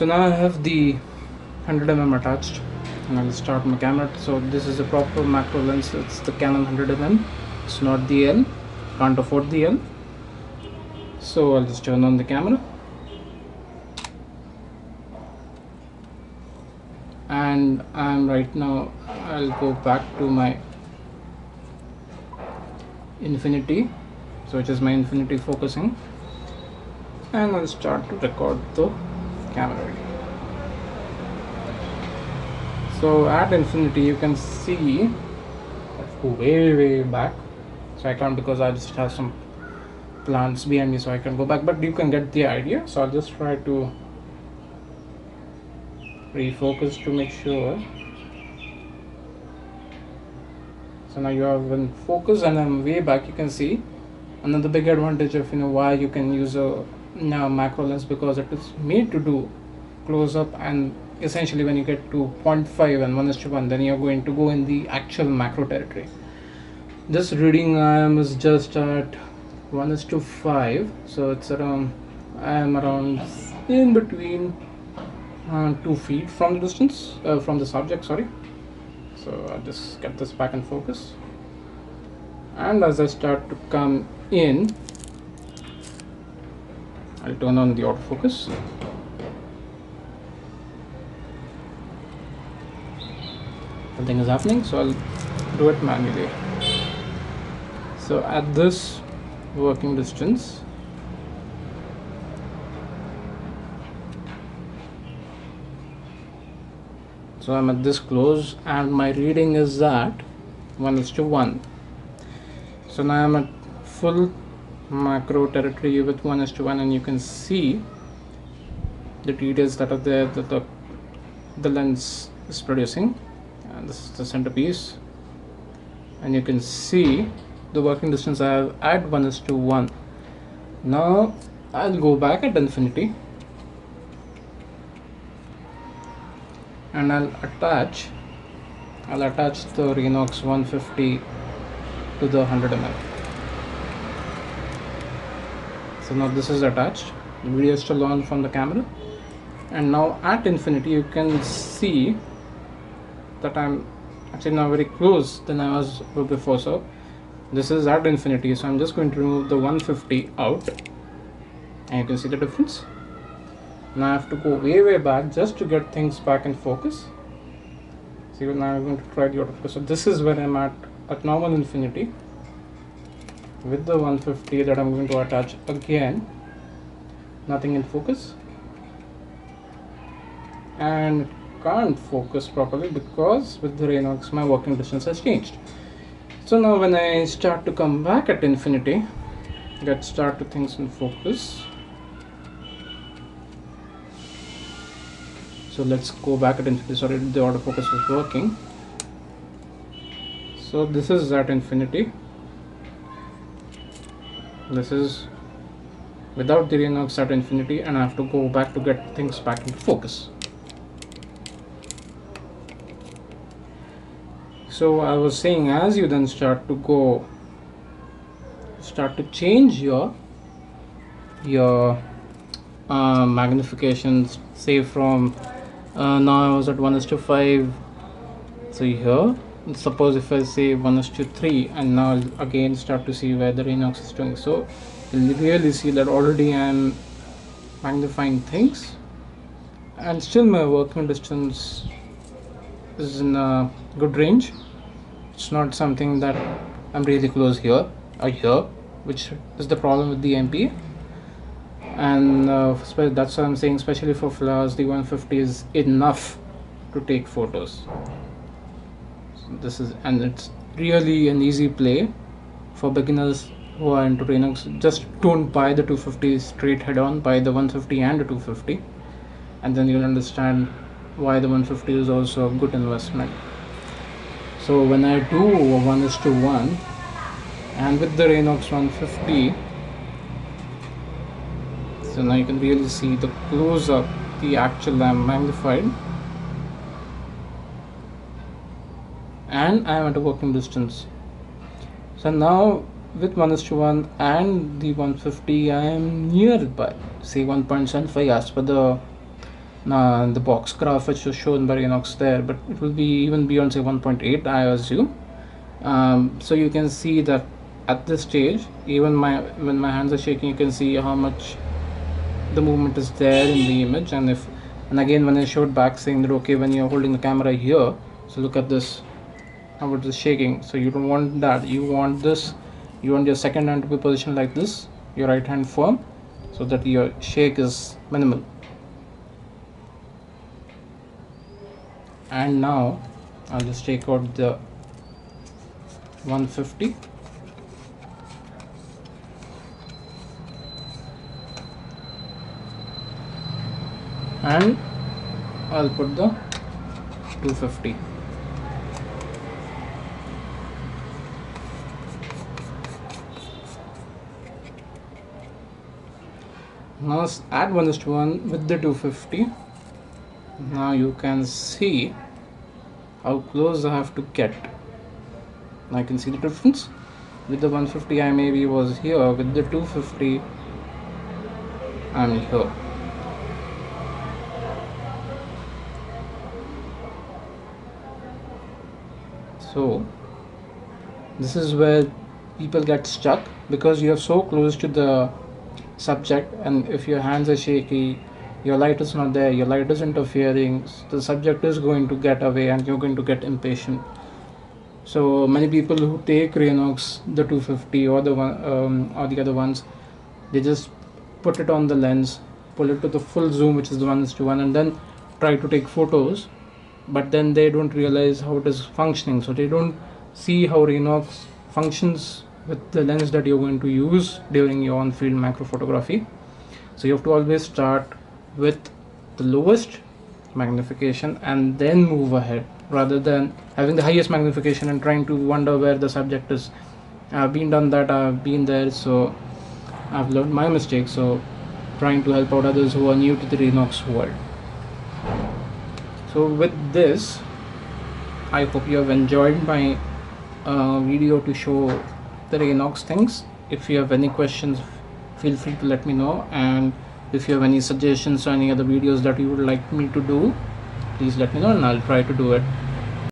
So now I have the 100mm attached, and I'll start my camera. So this is a proper macro lens. It's the Canon 100mm. It's not the L. Can't afford the L. So I'll just turn on the camera, and I'm right now. I'll go back to my infinity, so which is my infinity focusing, and I'll start to record the camera. So at infinity you can see, let's go way back. So I can't because I just have some plants behind me, so I can go back, but you can get the idea. So I'll just try to refocus to make sure. So now you have in focus and I'm way back. You can see another big advantage of why you can use a macro lens, because it is made to do close up, and essentially when you get to 0.5 and 1:1, then you're going to go in the actual macro territory. This reading I am is just at 1:5, so it's around, I am around in between 2 feet from the distance, from the subject, sorry. So I'll just get this back in focus, and as I start to come in, I'll turn on the autofocus. Nothing is happening, so I'll do it manually. So at this working distance, so I'm at this close, and my reading is at 1:1. So now I'm at full macro territory with 1:1, and you can see the details that are there that the lens is producing. And this is the centerpiece, and you can see the working distance I have at 1:1. Now I'll go back at infinity, and I'll attach the Raynox 150 to the 100mm. So now this is attached. The video is still on from the camera, and now at infinity you can see that I'm actually now very close than I was before. So this is at infinity, so I'm just going to remove the 150 out, and you can see the difference. Now I have to go way back just to get things back in focus. See, now I'm going to try the autofocus. So this is where I'm at normal infinity with the 150 that I'm going to attach again. Nothing in focus, and can't focus properly because with the Raynox my working distance has changed. So now when I start to come back at infinity, get start to things in focus. So let's go back at infinity. Sorry, the autofocus was working. So this is at infinity. This is without the Raynox at infinity, and I have to go back to get things back into focus. So I was saying, as you then start to change your magnifications, say from now I was at 1:5, so here suppose if I say 1:3, and now I'll again start to see where the Raynox is doing. So you'll really see that already I'm magnifying things, and still my working distance is in a good range. It's not something that I'm really close here or here, which is the problem with the MP. And that's what I'm saying, especially for flowers, the 150 is enough to take photos. So and it's really an easy play for beginners who are into Raynox. Just don't buy the 250 straight head on, buy the 150 and the 250, and then you'll understand why the 150 is also a good investment. So when I do 1:1 and with the Raynox 150, so now you can really see the close up, the actual magnified, and I am at a working distance. So now with 1:1 and the 150, I am nearby, say 1.75 as per the the box graph which was shown by Raynox there, but it will be even beyond say 1.8 I assume. So you can see that at this stage, even when my hands are shaking, you can see how much the movement is there in the image. And again, when I showed back saying that okay, when you're holding the camera here, so look at this, how it is shaking. So you don't want that. You want this, you want your second hand to be positioned like this, your right hand firm, so that your shake is minimal. And now I'll just take out the 150. And I'll put the 250. Now add 1:1 with the 250. Now you can see how close I have to get. I can see the difference. With the 150 I maybe was here, with the 250 I'm here. So this is where people get stuck, because you are so close to the subject, and if your hands are shaky, your light is not there, your light is interfering, the subject is going to get away and you're going to get impatient. So many people who take Raynox the 250 or the one or the other ones, they just put it on the lens, pull it to the full zoom, which is the 1:1, and then try to take photos, but then they don't realize how it is functioning. So they don't see how Raynox functions with the lens that you're going to use during your on-field macro photography. So you have to always start with the lowest magnification and then move ahead, rather than having the highest magnification and trying to wonder where the subject is. I've done that, I've been there, so I've learned my mistakes. So trying to help out others who are new to the Raynox world. So with this, I hope you have enjoyed my video to show the Raynox things. If you have any questions, feel free to let me know, and if you have any suggestions or any other videos that you would like me to do, please let me know and I'll try to do it.